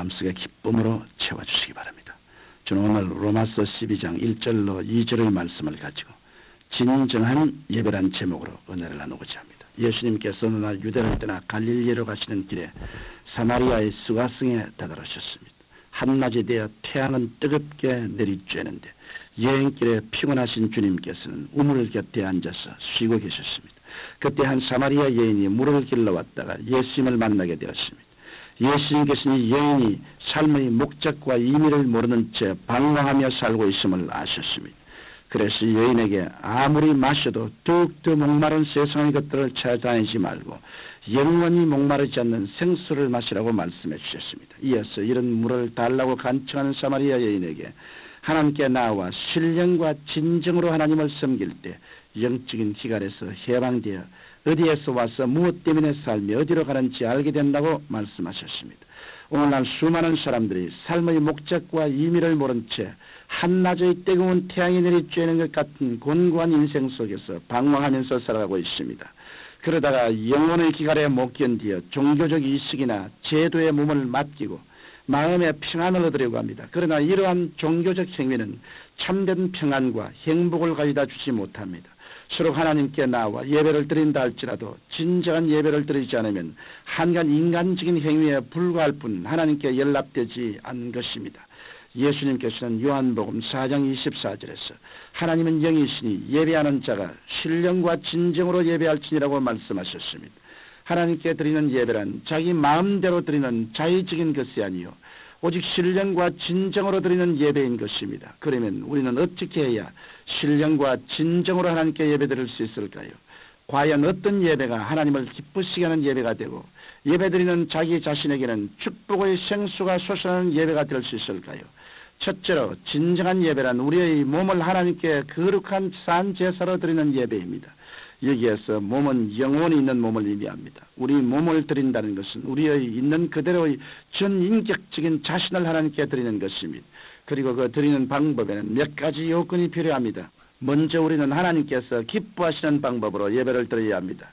마음속의 기쁨으로 채워주시기 바랍니다. 저는 오늘 로마서 12장 1절로 2절의 말씀을 가지고 진정한 예배란 제목으로 은혜를 나누고자 합니다. 예수님께서 어느 날 유대를 떠나 갈릴리로 가시는 길에 사마리아의 수가성에 다다르셨습니다. 한낮이 되어 태양은 뜨겁게 내리쬐는데 여행길에 피곤하신 주님께서는 우물 곁에 앉아서 쉬고 계셨습니다. 그때 한 사마리아 여인이 물을 길러 왔다가 예수님을 만나게 되었습니다. 예수님께서는 이 여인이 삶의 목적과 의미를 모르는 채 방황하며 살고 있음을 아셨습니다. 그래서 여인에게 아무리 마셔도 더욱더 목마른 세상의 것들을 찾아다니지 말고 영원히 목마르지 않는 생수를 마시라고 말씀해 주셨습니다. 이어서 이런 물을 달라고 간청하는 사마리아 여인에게 하나님께 나와 신령과 진정으로 하나님을 섬길 때 영적인 기갈에서 해방되어 어디에서 와서 무엇 때문에 삶이 어디로 가는지 알게 된다고 말씀하셨습니다. 오늘날 수많은 사람들이 삶의 목적과 의미를 모른 채 한낮의 뜨거운 태양이 내리쬐는 것 같은 곤고한 인생 속에서 방황하면서 살아가고 있습니다. 그러다가 영혼의 기갈에 못 견디어 종교적 이식이나 제도의 몸을 맡기고 마음의 평안을 얻으려고 합니다. 그러나 이러한 종교적 행위는 참된 평안과 행복을 가져다 주지 못합니다. 서로 하나님께 나와 예배를 드린다 할지라도 진정한 예배를 드리지 않으면 한간 인간적인 행위에 불과할 뿐 하나님께 연락되지 않는 것입니다. 예수님께서는 요한복음 4장 24절에서 하나님은 영이시니 예배하는 자가 신령과 진정으로 예배할지니라고 말씀하셨습니다. 하나님께 드리는 예배란 자기 마음대로 드리는 자의적인 것이 아니요 오직 신령과 진정으로 드리는 예배인 것입니다. 그러면 우리는 어떻게 해야 신령과 진정으로 하나님께 예배드릴 수 있을까요? 과연 어떤 예배가 하나님을 기쁘시게 하는 예배가 되고 예배드리는 자기 자신에게는 축복의 생수가 솟아나는 예배가 될 수 있을까요? 첫째로 진정한 예배란 우리의 몸을 하나님께 거룩한 산 제사로 드리는 예배입니다. 여기에서 몸은 영혼이 있는 몸을 의미합니다. 우리 몸을 드린다는 것은 우리의 있는 그대로의 전인격적인 자신을 하나님께 드리는 것입니다. 그리고 그 드리는 방법에는 몇 가지 요건이 필요합니다. 먼저 우리는 하나님께서 기뻐하시는 방법으로 예배를 드려야 합니다.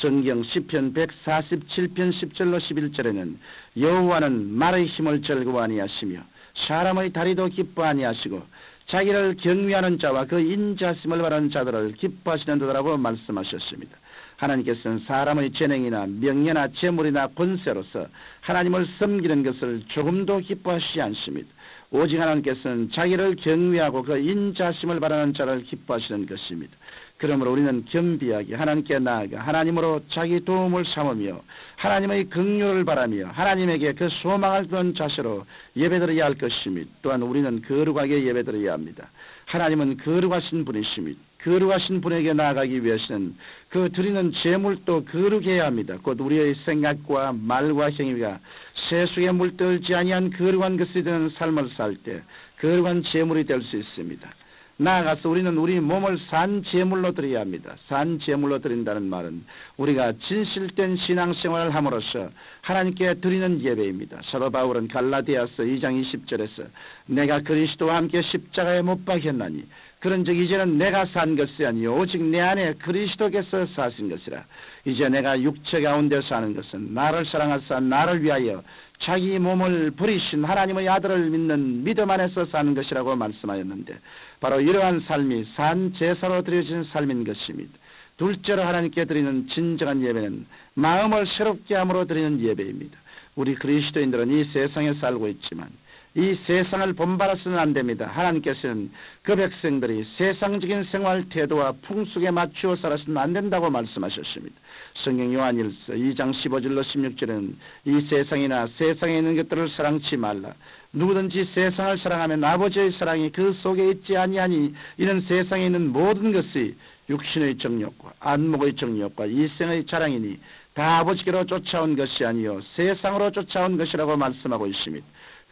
성경 시편 147편 10절로 11절에는 여호와는 말의 힘을 즐거워하니하시며 사람의 다리도 기뻐하니하시고 자기를 경외하는 자와 그 인자심을 바라는 자들을 기뻐하시는 도라고 말씀하셨습니다. 하나님께서는 사람의 재능이나 명예나 재물이나 권세로서 하나님을 섬기는 것을 조금도 기뻐하시지 않습니다. 오직 하나님께서는 자기를 경외하고 그 인자심을 바라는 자를 기뻐하시는 것입니다. 그러므로 우리는 겸비하게 하나님께 나아가 하나님으로 자기 도움을 삼으며 하나님의 긍휼을 바라며 하나님에게 그 소망을 두는 자세로 예배드려야 할 것입니다. 또한 우리는 거룩하게 예배드려야 합니다. 하나님은 거룩하신 분이십니다. 거룩하신 분에게 나아가기 위해서는 그 드리는 제물도 거룩해야 합니다. 곧 우리의 생각과 말과 행위가 세속에 물들지 아니한 거룩한 것이 되는 삶을 살 때 거룩한 제물이 될 수 있습니다. 나아가서 우리는 우리 몸을 산 제물로 드려야 합니다. 산 제물로 드린다는 말은 우리가 진실된 신앙생활을 함으로써 하나님께 드리는 예배입니다. 사도 바울은 갈라디아서 2장 20절에서 내가 그리스도와 함께 십자가에 못 박혔나니 그런즉 이제는 내가 산 것이 아니요 오직 내 안에 그리스도께서 사신 것이라. 이제 내가 육체 가운데 사는 것은 나를 사랑하사 나를 위하여 자기 몸을 버리신 하나님의 아들을 믿는 믿음 안에서 사는 것이라고 말씀하였는데 바로 이러한 삶이 산 제사로 드려진 삶인 것입니다. 둘째로 하나님께 드리는 진정한 예배는 마음을 새롭게 함으로 드리는 예배입니다. 우리 그리스도인들은 이 세상에 살고 있지만 이 세상을 본받아서는 안 됩니다. 하나님께서는 그 백성들이 세상적인 생활 태도와 풍속에 맞추어 살아서는 안 된다고 말씀하셨습니다. 성경 요한일서 2장 15절로 16절에는 이 세상이나 세상에 있는 것들을 사랑치 말라. 누구든지 세상을 사랑하면 아버지의 사랑이 그 속에 있지 아니하니 이는 세상에 있는 모든 것이 육신의 정욕과 안목의 정욕과 이생의 자랑이니 다 아버지께로 쫓아온 것이 아니요 세상으로 쫓아온 것이라고 말씀하고 있습니다.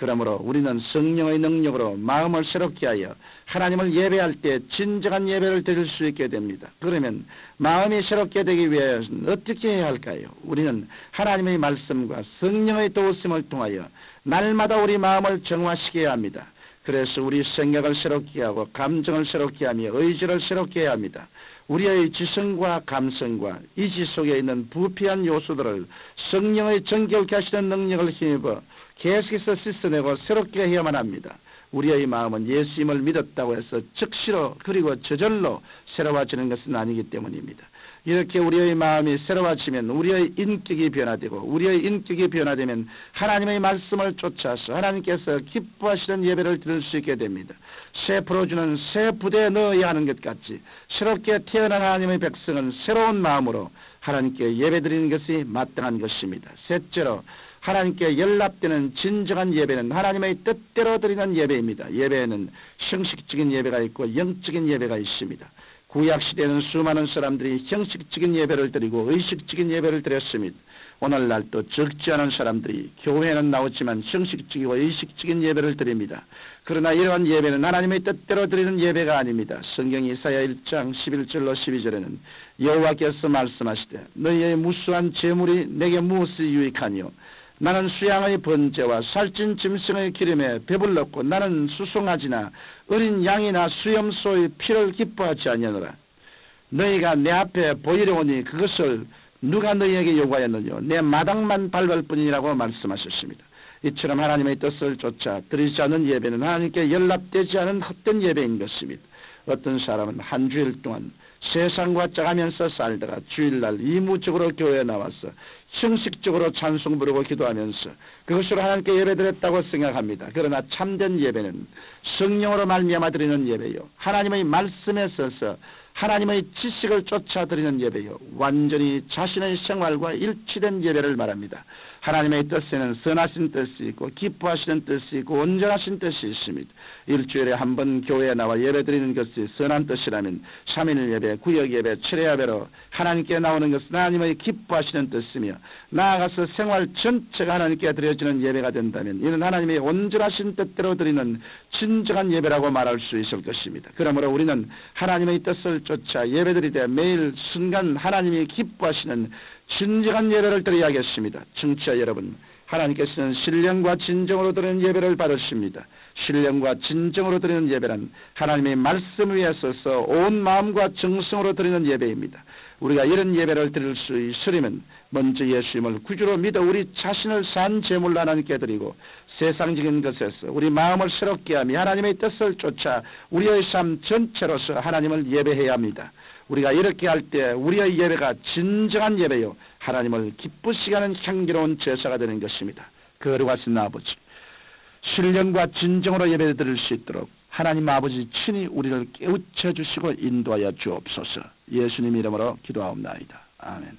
그러므로 우리는 성령의 능력으로 마음을 새롭게 하여 하나님을 예배할 때 진정한 예배를 드릴 수 있게 됩니다. 그러면 마음이 새롭게 되기 위해서는 어떻게 해야 할까요? 우리는 하나님의 말씀과 성령의 도우심을 통하여 날마다 우리 마음을 정화시켜야 합니다. 그래서 우리 생각을 새롭게 하고 감정을 새롭게 하며 의지를 새롭게 해야 합니다. 우리의 지성과 감성과 이지 속에 있는 부패한 요소들을 성령의 정결케 하시는 능력을 힘입어 계속해서 씻어내고 새롭게 해야만 합니다. 우리의 마음은 예수님을 믿었다고 해서 즉시로 그리고 저절로 새로워지는 것은 아니기 때문입니다. 이렇게 우리의 마음이 새로워지면 우리의 인격이 변화되고 우리의 인격이 변화되면 하나님의 말씀을 쫓아서 하나님께서 기뻐하시는 예배를 드릴 수 있게 됩니다. 새 풀어주는 새 부대에 넣어야 하는 것 같이 새롭게 태어난 하나님의 백성은 새로운 마음으로 하나님께 예배드리는 것이 마땅한 것입니다. 셋째로 하나님께 연락되는 진정한 예배는 하나님의 뜻대로 드리는 예배입니다. 예배에는 형식적인 예배가 있고 영적인 예배가 있습니다. 구약시대에는 수많은 사람들이 형식적인 예배를 드리고 의식적인 예배를 드렸습니다. 오늘날도 적지 않은 사람들이 교회에는 나오지만 형식적이고 의식적인 예배를 드립니다. 그러나 이러한 예배는 하나님의 뜻대로 드리는 예배가 아닙니다. 성경 이사야 1장 11절로 12절에는 여호와께서 말씀하시되 너희의 무수한 재물이 내게 무엇이 유익하니요 나는 수양의 번제와 살찐 짐승의 기름에 배불렀고 나는 수송아지나 어린 양이나 수염소의 피를 기뻐하지 아니하노라. 너희가 내 앞에 보이려 오니 그것을 누가 너희에게 요구하였느냐 내 마당만 밟을 뿐이라고 말씀하셨습니다. 이처럼 하나님의 뜻을 쫓아 드리지 않은 예배는 하나님께 연락되지 않은 헛된 예배인 것입니다. 어떤 사람은 한 주일 동안 세상과 짜가면서 살다가 주일날 의무적으로 교회에 나와서 형식적으로 찬송 부르고 기도하면서 그것으로 하나님께 예배드렸다고 생각합니다. 그러나 참된 예배는 성령으로 말미암아 드리는 예배요 하나님의 말씀에 서서 하나님의 지식을 쫓아 드리는 예배요 완전히 자신의 생활과 일치된 예배를 말합니다. 하나님의 뜻에는 선하신 뜻이 있고 기뻐하시는 뜻이 있고 온전하신 뜻이 있습니다. 일주일에 한 번 교회에 나와 예배드리는 것이 선한 뜻이라면 3일 예배, 구역 예배, 7회 예배로 하나님께 나오는 것은 하나님의 기뻐하시는 뜻이며 나아가서 생활 전체가 하나님께 드려지는 예배가 된다면 이는 하나님의 온전하신 뜻대로 드리는 진정한 예배라고 말할 수 있을 것입니다. 그러므로 우리는 하나님의 뜻을 쫓아 예배드리되 매일 순간 하나님이 기뻐하시는 진정한 예배를 드려야겠습니다. 청취자 여러분, 하나님께서는 신령과 진정으로 드리는 예배를 받으십니다. 신령과 진정으로 드리는 예배는 하나님의 말씀 위에 서서 온 마음과 정성으로 드리는 예배입니다. 우리가 이런 예배를 드릴 수 있으려면 먼저 예수님을 구주로 믿어 우리 자신을 산 제물로 하나님께 드리고 세상적인 것에서 우리 마음을 새롭게 하며 하나님의 뜻을 쫓아 우리의 삶 전체로서 하나님을 예배해야 합니다. 우리가 이렇게 할 때 우리의 예배가 진정한 예배요 하나님을 기쁘시게 하는 향기로운 제사가 되는 것입니다. 거룩하신 아버지, 신령과 진정으로 예배 드릴 수 있도록 하나님 아버지 친히 우리를 깨우쳐 주시고 인도하여 주옵소서. 예수님 이름으로 기도하옵나이다. 아멘.